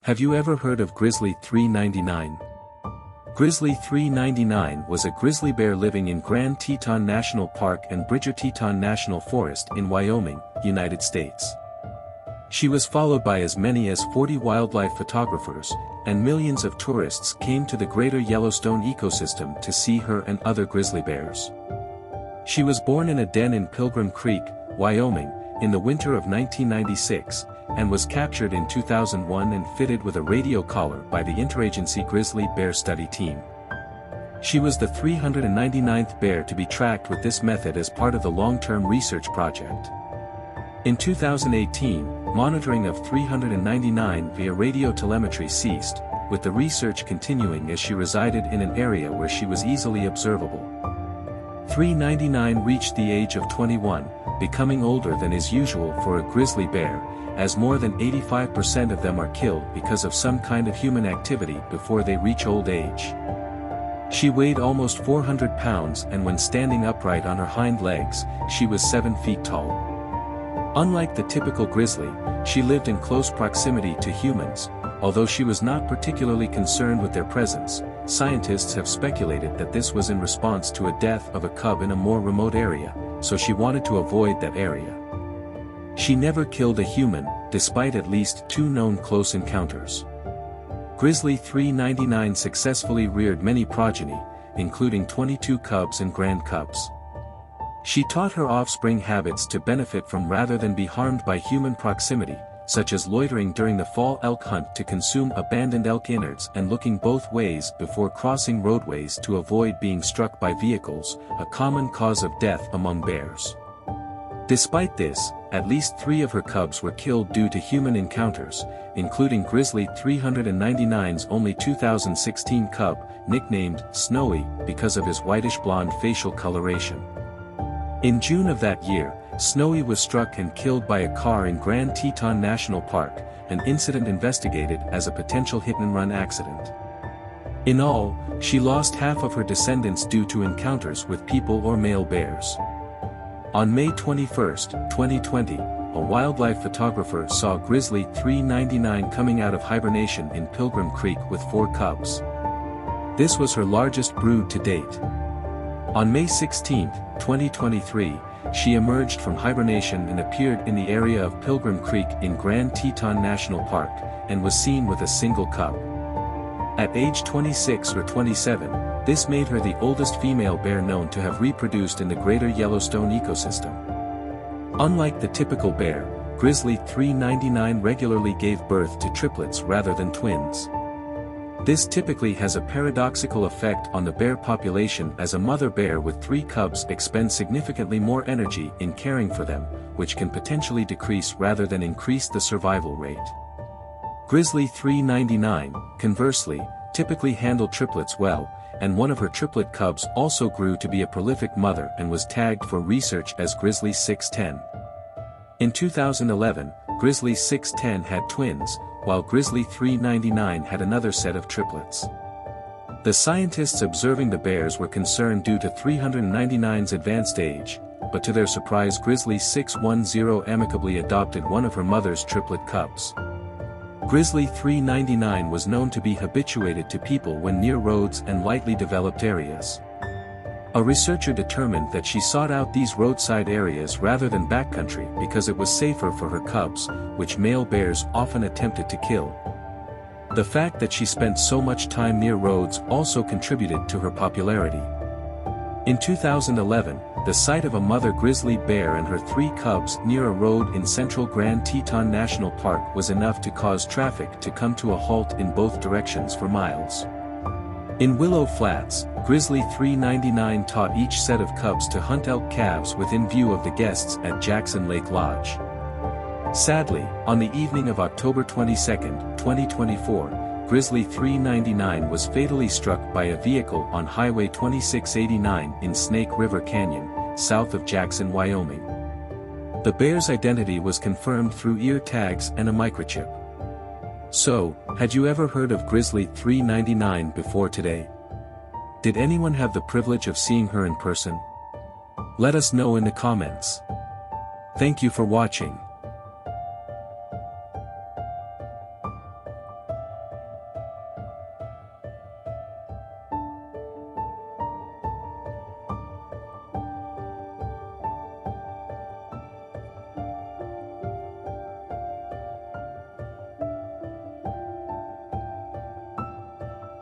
Have you ever heard of Grizzly 399? Grizzly 399 was a grizzly bear living in Grand Teton National Park and Bridger Teton National Forest in Wyoming, United States. She was followed by as many as 40 wildlife photographers, and millions of tourists came to the greater Yellowstone ecosystem to see her and other grizzly bears. She was born in a den in Pilgrim Creek, Wyoming, in the winter of 1996, and was captured in 2001 and fitted with a radio collar by the Interagency Grizzly Bear Study Team. She was the 399th bear to be tracked with this method as part of the long-term research project. In 2018, monitoring of 399 via radio telemetry ceased, with the research continuing as she resided in an area where she was easily observable. 399 reached the age of 21, becoming older than is usual for a grizzly bear, as more than 85% of them are killed because of some kind of human activity before they reach old age. She weighed almost 400 pounds, and when standing upright on her hind legs, she was 7 feet tall. Unlike the typical grizzly, she lived in close proximity to humans. Although she was not particularly concerned with their presence, scientists have speculated that this was in response to a death of a cub in a more remote area, so she wanted to avoid that area. She never killed a human, despite at least 2 known close encounters. Grizzly 399 successfully reared many progeny, including 22 cubs and grand cubs. She taught her offspring habits to benefit from rather than be harmed by human proximity, such as loitering during the fall elk hunt to consume abandoned elk innards and looking both ways before crossing roadways to avoid being struck by vehicles, a common cause of death among bears. Despite this, at least 3 of her cubs were killed due to human encounters, including Grizzly 399's only 2016 cub, nicknamed Snowy because of his whitish-blonde facial coloration. In June of that year, Snowy was struck and killed by a car in Grand Teton National Park, an incident investigated as a potential hit-and-run accident. In all, she lost half of her descendants due to encounters with people or male bears. On May 21, 2020, a wildlife photographer saw Grizzly 399 coming out of hibernation in Pilgrim Creek with 4 cubs. This was her largest brood to date. On May 16, 2023, she emerged from hibernation and appeared in the area of Pilgrim Creek in Grand Teton National Park, and was seen with a single cub. At age 26 or 27, this made her the oldest female bear known to have reproduced in the greater Yellowstone ecosystem. Unlike the typical bear, Grizzly 399 regularly gave birth to triplets rather than twins. This typically has a paradoxical effect on the bear population, as a mother bear with 3 cubs expends significantly more energy in caring for them, which can potentially decrease rather than increase the survival rate. Grizzly 399, conversely, typically handled triplets well, and one of her triplet cubs also grew to be a prolific mother and was tagged for research as Grizzly 610. In 2011, Grizzly 610 had twins, while Grizzly 399 had another set of triplets. The scientists observing the bears were concerned due to 399's advanced age, but to their surprise Grizzly 610 amicably adopted one of her mother's triplet cubs. Grizzly 399 was known to be habituated to people when near roads and lightly developed areas. A researcher determined that she sought out these roadside areas rather than backcountry because it was safer for her cubs, which male bears often attempted to kill. The fact that she spent so much time near roads also contributed to her popularity. In 2011, the sight of a mother grizzly bear and her 3 cubs near a road in central Grand Teton National Park was enough to cause traffic to come to a halt in both directions for miles. In Willow Flats, Grizzly 399 taught each set of cubs to hunt elk calves within view of the guests at Jackson Lake Lodge. Sadly, on the evening of October 22, 2024, Grizzly 399 was fatally struck by a vehicle on Highway 2689 in Snake River Canyon, south of Jackson, Wyoming. The bear's identity was confirmed through ear tags and a microchip. So, had you ever heard of Grizzly 399 before today? Did anyone have the privilege of seeing her in person? Let us know in the comments. Thank you for watching.